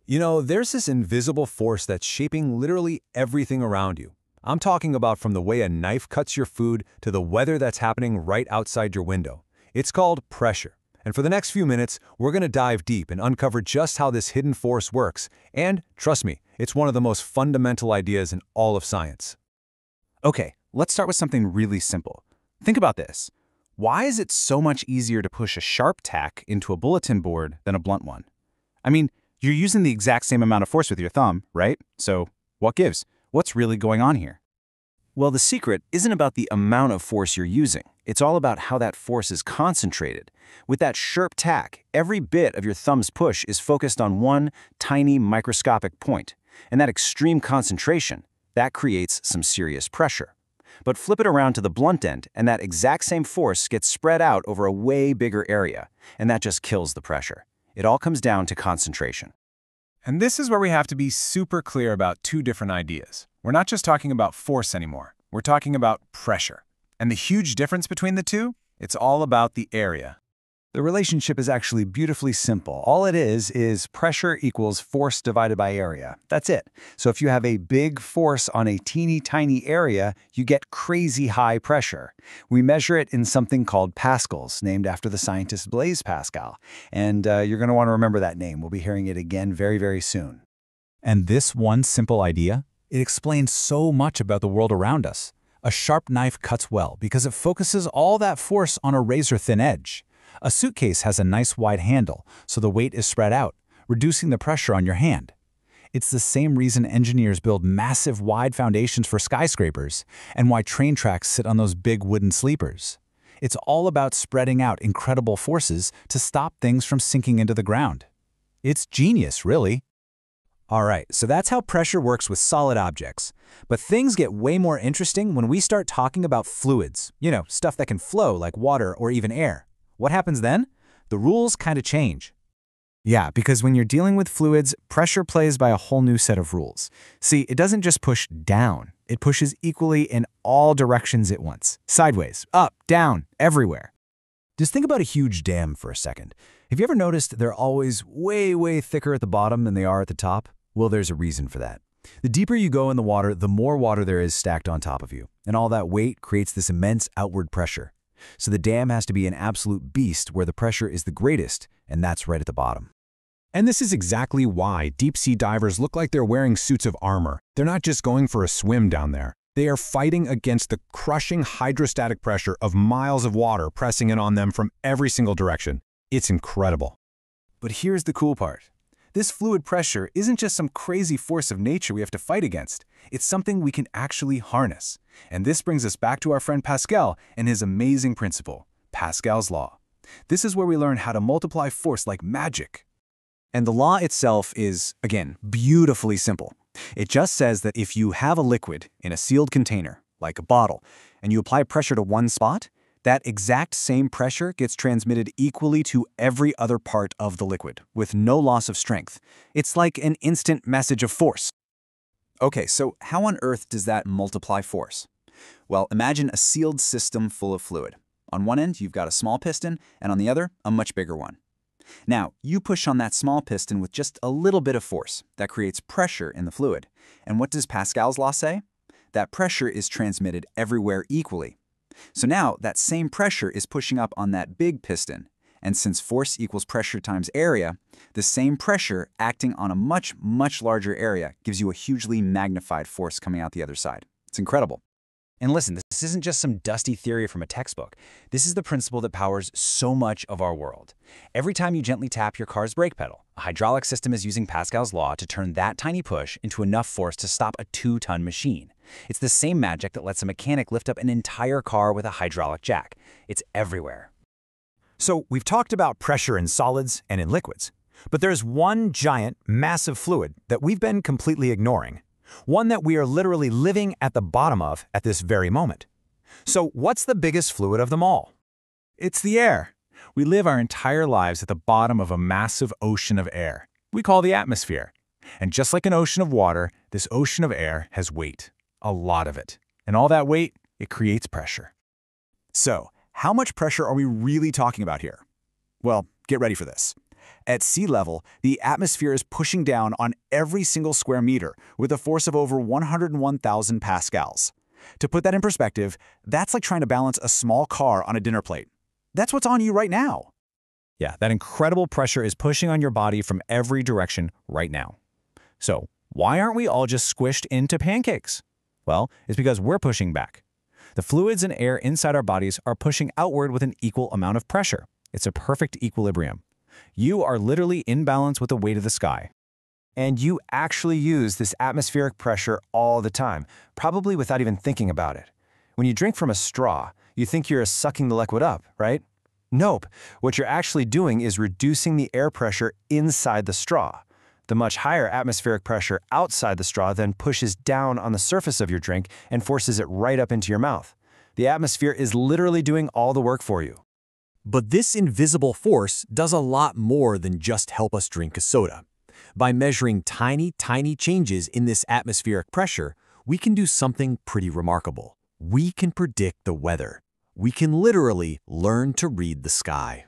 There's this invisible force that's shaping literally everything around you. I'm talking about from the way a knife cuts your food to the weather that's happening right outside your window. It's called pressure. And for the next few minutes, we're going to dive deep and uncover just how this hidden force works. And trust me, it's one of the most fundamental ideas in all of science. Okay, let's start with something really simple. Think about this. Why is it so much easier to push a sharp tack into a bulletin board than a blunt one? I mean, you're using the exact same amount of force with your thumb, right? So what gives? What's really going on here? Well, the secret isn't about the amount of force you're using. It's all about how that force is concentrated. With that sharp tack, every bit of your thumb's push is focused on one tiny microscopic point. And that extreme concentration, that creates some serious pressure. But flip it around to the blunt end, and that exact same force gets spread out over a way bigger area. And that just kills the pressure. It all comes down to concentration. And this is where we have to be super clear about two different ideas. We're not just talking about force anymore. We're talking about pressure. And the huge difference between the two? It's all about the area. The relationship is actually beautifully simple. All it is pressure equals force divided by area. That's it. So if you have a big force on a teeny tiny area, you get crazy high pressure. We measure it in something called pascals, named after the scientist Blaise Pascal. And you're going to want to remember that name. We'll be hearing it again very, very soon. And this one simple idea, it explains so much about the world around us. A sharp knife cuts well because it focuses all that force on a razor-thin edge. A suitcase has a nice wide handle, so the weight is spread out, reducing the pressure on your hand. It's the same reason engineers build massive wide foundations for skyscrapers and why train tracks sit on those big wooden sleepers. It's all about spreading out incredible forces to stop things from sinking into the ground. It's genius, really. All right, so that's how pressure works with solid objects. But things get way more interesting when we start talking about fluids. Stuff that can flow like water or even air. What happens then? The rules kind of change. Yeah, because when you're dealing with fluids, pressure plays by a whole new set of rules. See, it doesn't just push down. It pushes equally in all directions at once. Sideways, up, down, everywhere. Just think about a huge dam for a second. Have you ever noticed they're always way, way thicker at the bottom than they are at the top? Well, there's a reason for that. The deeper you go in the water, the more water there is stacked on top of you. And all that weight creates this immense outward pressure. So the dam has to be an absolute beast where the pressure is the greatest, and that's right at the bottom. And this is exactly why deep-sea divers look like they're wearing suits of armor. They're not just going for a swim down there. They are fighting against the crushing hydrostatic pressure of miles of water pressing in on them from every single direction. It's incredible. But here's the cool part. This fluid pressure isn't just some crazy force of nature we have to fight against. It's something we can actually harness. And this brings us back to our friend Pascal and his amazing principle, Pascal's law. This is where we learn how to multiply force like magic. And the law itself is, again, beautifully simple. It just says that if you have a liquid in a sealed container, like a bottle, and you apply pressure to one spot, that exact same pressure gets transmitted equally to every other part of the liquid, with no loss of strength. It's like an instant message of force. Okay, so how on earth does that multiply force? Well, imagine a sealed system full of fluid. On one end, you've got a small piston, and on the other, a much bigger one. Now, you push on that small piston with just a little bit of force. That creates pressure in the fluid. And what does Pascal's law say? That pressure is transmitted everywhere equally. So now, that same pressure is pushing up on that big piston. And since force equals pressure times area, the same pressure acting on a much, much larger area gives you a hugely magnified force coming out the other side. It's incredible. And listen, this isn't just some dusty theory from a textbook. This is the principle that powers so much of our world. Every time you gently tap your car's brake pedal, a hydraulic system is using Pascal's law to turn that tiny push into enough force to stop a 2-ton machine. It's the same magic that lets a mechanic lift up an entire car with a hydraulic jack. It's everywhere. So we've talked about pressure in solids and in liquids. But there's one giant, massive fluid that we've been completely ignoring. One that we are literally living at the bottom of at this very moment. So what's the biggest fluid of them all? It's the air. We live our entire lives at the bottom of a massive ocean of air. We call the atmosphere. And just like an ocean of water, this ocean of air has weight. A lot of it. And all that weight, it creates pressure. So, how much pressure are we really talking about here? Well, get ready for this. At sea level, the atmosphere is pushing down on every single square meter with a force of over 101,000 pascals. To put that in perspective, that's like trying to balance a small car on a dinner plate. That's what's on you right now. Yeah, that incredible pressure is pushing on your body from every direction right now. So, why aren't we all just squished into pancakes? Well, it's because we're pushing back. The fluids and air inside our bodies are pushing outward with an equal amount of pressure. It's a perfect equilibrium. You are literally in balance with the weight of the sky. And you actually use this atmospheric pressure all the time, probably without even thinking about it. When you drink from a straw, you think you're sucking the liquid up, right? Nope. What you're actually doing is reducing the air pressure inside the straw. The much higher atmospheric pressure outside the straw then pushes down on the surface of your drink and forces it right up into your mouth. The atmosphere is literally doing all the work for you. But this invisible force does a lot more than just help us drink a soda. By measuring tiny changes in this atmospheric pressure, we can do something pretty remarkable. We can predict the weather. We can literally learn to read the sky.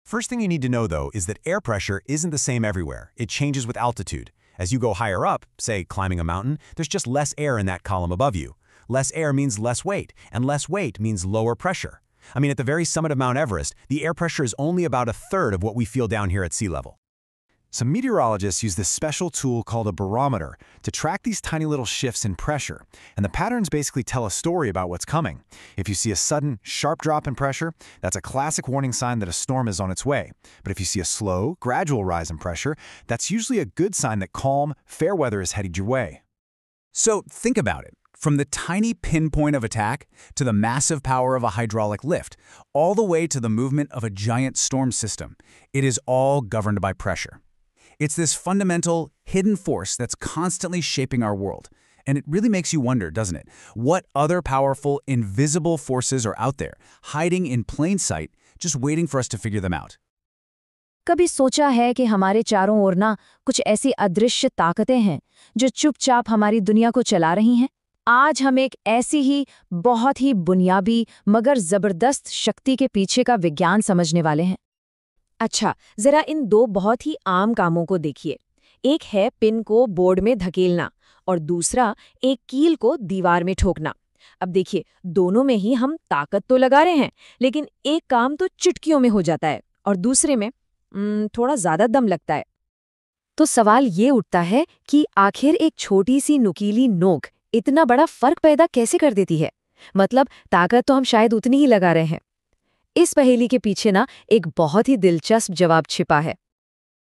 First thing you need to know, though, is that air pressure isn't the same everywhere. It changes with altitude. As you go higher up, say climbing a mountain, there's just less air in that column above you. Less air means less weight, and less weight means lower pressure. I mean, at the very summit of Mount Everest, the air pressure is only about a third of what we feel down here at sea level. Some meteorologists use this special tool called a barometer to track these tiny little shifts in pressure, and the patterns basically tell a story about what's coming. If you see a sudden, sharp drop in pressure, that's a classic warning sign that a storm is on its way. But if you see a slow, gradual rise in pressure, that's usually a good sign that calm, fair weather is headed your way. So think about it. From the tiny pinpoint of attack to the massive power of a hydraulic lift, all the way to the movement of a giant storm system, it is all governed by pressure. It's this fundamental, hidden force that's constantly shaping our world. And it really makes you wonder, doesn't it? What other powerful, invisible forces are out there, hiding in plain sight, just waiting for us to figure them out? कभी सोचा है कि हमारे चारों ओर ना कुछ ऐसी अदृश्य ताकतें हैं जो चुपचाप हमारी दुनिया को चला रही हैं? आज हम एक ऐसी ही बहुत ही बुनियादी मगर जबरदस्त शक्ति के पीछे का विज्ञान समझने वाले हैं। अच्छा, जरा इन दो बहुत ही आम कामों को देखिए। एक है पिन को बोर्ड में धकेलना और दूसरा एक कील को दीवार में ठोकना। अब देखिए, दोनों में ही हम ताकत तो लगा रहे हैं, लेकिन एक काम तो चुटकियों में हो जाता है और दूसरे में थोड़ा ज्यादा दम लगता है। तो सवाल ये उठता है कि आखिर एक छोटी सी नुकीली नोक इतना बड़ा फर्क पैदा कैसे कर देती है? मतलब ताकत तो हम शायद उतनी ही लगा रहे हैं। इस पहेली के पीछे ना एक बहुत ही दिलचस्प जवाब छिपा है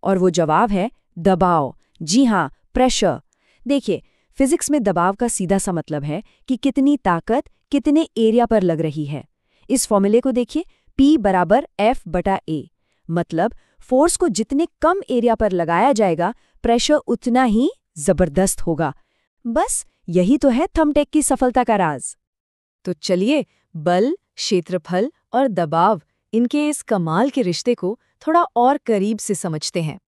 और वो जवाब है दबाव। जी हाँ, प्रेशर। देखिए, फिजिक्स में दबाव का सीधा सा मतलब है कि कितनी ताकत कितने एरिया पर लग रही है। इस फॉर्मूले को देखिए, P = F/A। मतलब फोर्स को जितने कम एरिया पर लगाया जाएगा, प्रेशर उतना ही जबरदस्त होगा। बस यही तो है थंबटेक की सफलता का राज। तो चलिए, बल, क्षेत्रफल और दबाव, इनके इस कमाल के रिश्ते को थोड़ा और करीब से समझते हैं।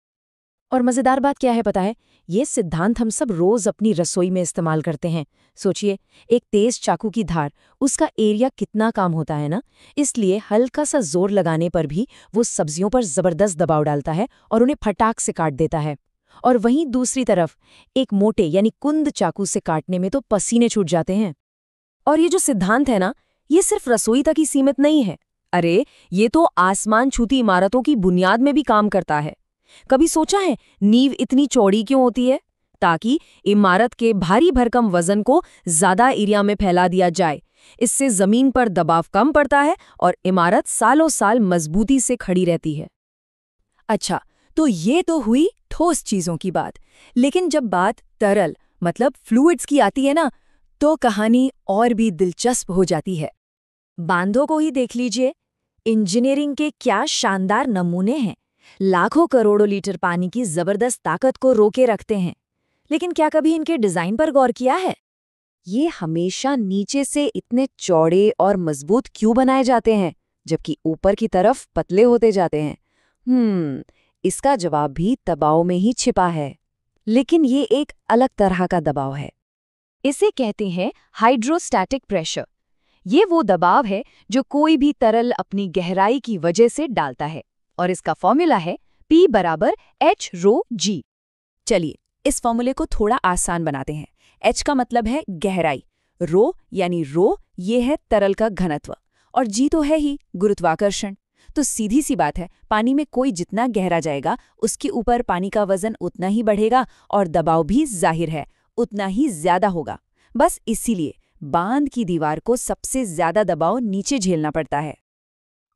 और मज़ेदार बात क्या है पता है? ये सिद्धांत हम सब रोज अपनी रसोई में इस्तेमाल करते हैं। सोचिए, एक तेज चाकू की धार, उसका एरिया कितना काम होता है ना? इसलिए हल्का सा जोर लगाने पर भी वो सब्जियों पर जबरदस्त दबाव डालता है और उन्हें फटाक से काट देता है। और वहीं दूसरी तरफ एक मोटे यानी कुंद चाकू से काटने में तो पसीने छूट जाते हैं। और ये जो सिद्धांत है ना, ये सिर्फ रसोई तक ही सीमित नहीं है। अरे, ये तो आसमान छूती इमारतों की बुनियाद में भी काम करता है। कभी सोचा है नींव इतनी चौड़ी क्यों होती है? ताकि इमारत के भारी भरकम वजन को ज्यादा एरिया में फैला दिया जाए। इससे जमीन पर दबाव कम पड़ता है और इमारत सालों साल मजबूती से खड़ी रहती है। अच्छा, तो ये तो हुई ठोस चीजों की बात, लेकिन जब बात तरल मतलब फ्लूइड्स की आती है ना, तो कहानी और भी दिलचस्प हो जाती है। बांधों को ही देख लीजिए। इंजीनियरिंग के क्या शानदार नमूने हैं। लाखों करोड़ों लीटर पानी की जबरदस्त ताकत को रोके रखते हैं। लेकिन क्या कभी इनके डिजाइन पर गौर किया है? ये हमेशा नीचे से इतने चौड़े और मजबूत क्यों बनाए जाते हैं, जबकि ऊपर की तरफ पतले होते जाते हैं? इसका जवाब भी दबाव में ही छिपा है। लेकिन ये एक अलग तरह का दबाव है। इसे कहते हैं हाइड्रोस्टैटिक प्रेशर। ये वो दबाव है जो कोई भी तरल अपनी गहराई की वजह से डालता है और इसका फॉर्मूला है P बराबर H रो G। चलिए इस फॉर्मूले को थोड़ा आसान बनाते हैं। H का मतलब है गहराई, रो यानी रो ये है तरल का घनत्व, और G तो है ही गुरुत्वाकर्षण। तो सीधी सी बात है, पानी में कोई जितना गहरा जाएगा उसके ऊपर पानी का वजन उतना ही बढ़ेगा और दबाव भी जाहिर है उतना ही ज्यादा होगा। बस इसीलिए बांध की दीवार को सबसे ज्यादा दबाव नीचे झेलना पड़ता है।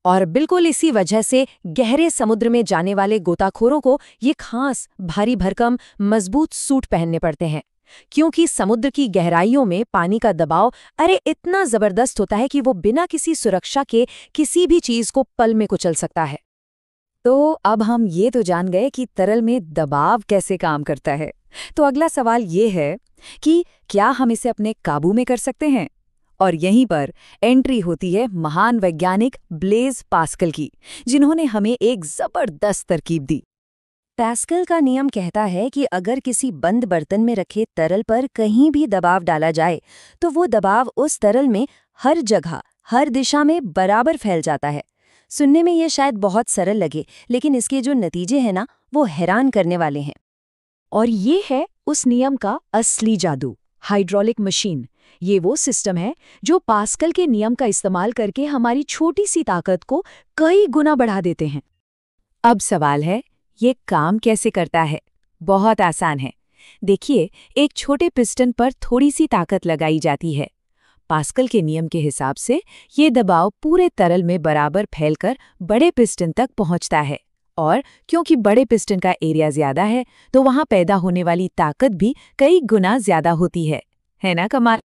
और बिल्कुल इसी वजह से गहरे समुद्र में जाने वाले गोताखोरों को ये खास भारी भरकम मजबूत सूट पहनने पड़ते हैं, क्योंकि समुद्र की गहराइयों में पानी का दबाव इतना जबरदस्त होता है कि वो बिना किसी सुरक्षा के किसी भी चीज को पल में कुचल सकता है। तो अब हम ये तो जान गए कि तरल में दबाव कैसे काम करता है। तो अगला सवाल ये है कि क्या हम इसे अपने काबू में कर सकते हैं? और यहीं पर एंट्री होती है महान वैज्ञानिक ब्लेज पास्कल की, जिन्होंने हमें एक जबरदस्त तरकीब दी। पास्कल का नियम कहता है कि अगर किसी बंद बर्तन में रखे तरल पर कहीं भी दबाव डाला जाए तो वो दबाव उस तरल में हर जगह हर दिशा में बराबर फैल जाता है। सुनने में ये शायद बहुत सरल लगे, लेकिन इसके जो नतीजे हैं ना वो हैरान करने वाले हैं। और ये है उस नियम का असली जादू, हाइड्रोलिक मशीन। ये वो सिस्टम है जो पास्कल के नियम का इस्तेमाल करके हमारी छोटी सी ताकत को कई गुना बढ़ा देते हैं। अब सवाल है, ये काम कैसे करता है? बहुत आसान है। देखिए, एक छोटे पिस्टन पर थोड़ी सी ताकत लगाई जाती है। पास्कल के नियम के हिसाब से ये दबाव पूरे तरल में बराबर फैलकर बड़े पिस्टन तक पहुंचता है, और क्योंकि बड़े पिस्टन का एरिया ज्यादा है तो वहां पैदा होने वाली ताकत भी कई गुना ज्यादा होती है ना कमाल?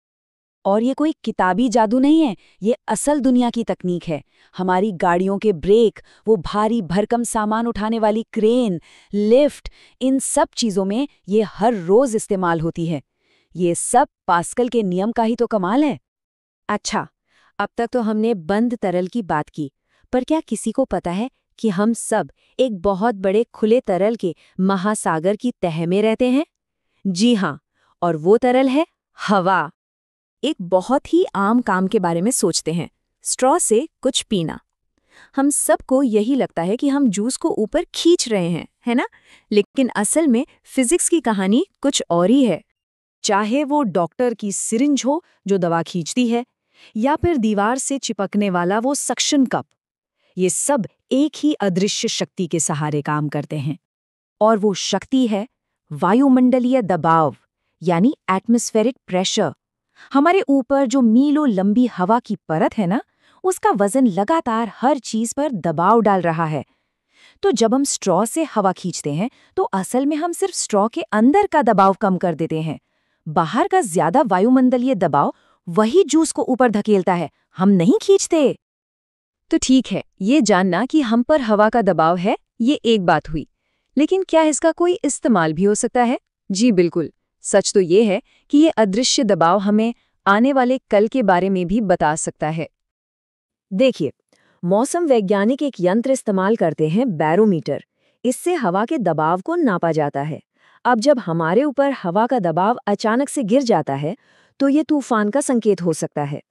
और ये कोई किताबी जादू नहीं है, ये असल दुनिया की तकनीक है। हमारी गाड़ियों के ब्रेक, वो भारी भरकम सामान उठाने वाली क्रेन, लिफ्ट, इन सब चीज़ों में ये हर रोज़ इस्तेमाल होती है। ये सब पास्कल के नियम का ही तो कमाल है। अच्छा, अब तक तो हमने बंद तरल की बात की, पर क्या किसी को पता है कि हम सब एक बहुत बड़े खुले तरल के महासागर की तह में रहते हैं? जी हाँ, और वो तरल है हवा। एक बहुत ही आम काम के बारे में सोचते हैं, स्ट्रॉ से कुछ पीना। हम सबको यही लगता है कि हम जूस को ऊपर खींच रहे हैं, है ना? लेकिन असल में फिजिक्स की कहानी कुछ और ही है। चाहे वो डॉक्टर की सिरिंज हो जो दवा खींचती है, या फिर दीवार से चिपकने वाला वो सक्शन कप, ये सब एक ही अदृश्य शक्ति के सहारे काम करते हैं। और वो शक्ति है वायुमंडलीय दबाव, यानी एटमॉस्फेरिक प्रेशर। हमारे ऊपर जो मीलों लंबी हवा की परत है ना, उसका वजन लगातार हर चीज पर दबाव डाल रहा है। तो जब हम स्ट्रॉ से हवा खींचते हैं तो असल में हम सिर्फ स्ट्रॉ के अंदर का दबाव कम कर देते हैं। बाहर का ज्यादा वायुमंडलीय दबाव वही जूस को ऊपर धकेलता है, हम नहीं खींचते। तो ठीक है, ये जानना कि हम पर हवा का दबाव है, ये एक बात हुई। लेकिन क्या इसका कोई इस्तेमाल भी हो सकता है? जी बिल्कुल। सच तो ये है कि ये अदृश्य दबाव हमें आने वाले कल के बारे में भी बता सकता है। देखिए, मौसम वैज्ञानिक एक यंत्र इस्तेमाल करते हैं, बैरोमीटर। इससे हवा के दबाव को नापा जाता है। अब जब हमारे ऊपर हवा का दबाव अचानक से गिर जाता है तो ये तूफान का संकेत हो सकता है।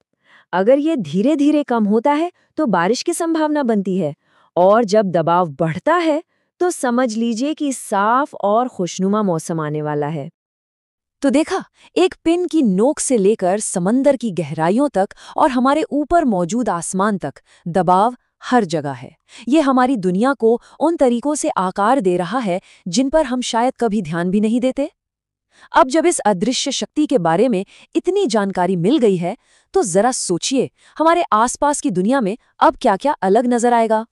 अगर ये धीरे धीरे कम होता है तो बारिश की संभावना बनती है, और जब दबाव बढ़ता है तो समझ लीजिए कि साफ और खुशनुमा मौसम आने वाला है। तो देखा, एक पिन की नोक से लेकर समंदर की गहराइयों तक और हमारे ऊपर मौजूद आसमान तक दबाव हर जगह है। ये हमारी दुनिया को उन तरीकों से आकार दे रहा है जिन पर हम शायद कभी ध्यान भी नहीं देते। अब जब इस अदृश्य शक्ति के बारे में इतनी जानकारी मिल गई है, तो जरा सोचिए हमारे आसपास की दुनिया में अब क्या-क्या अलग नजर आएगा।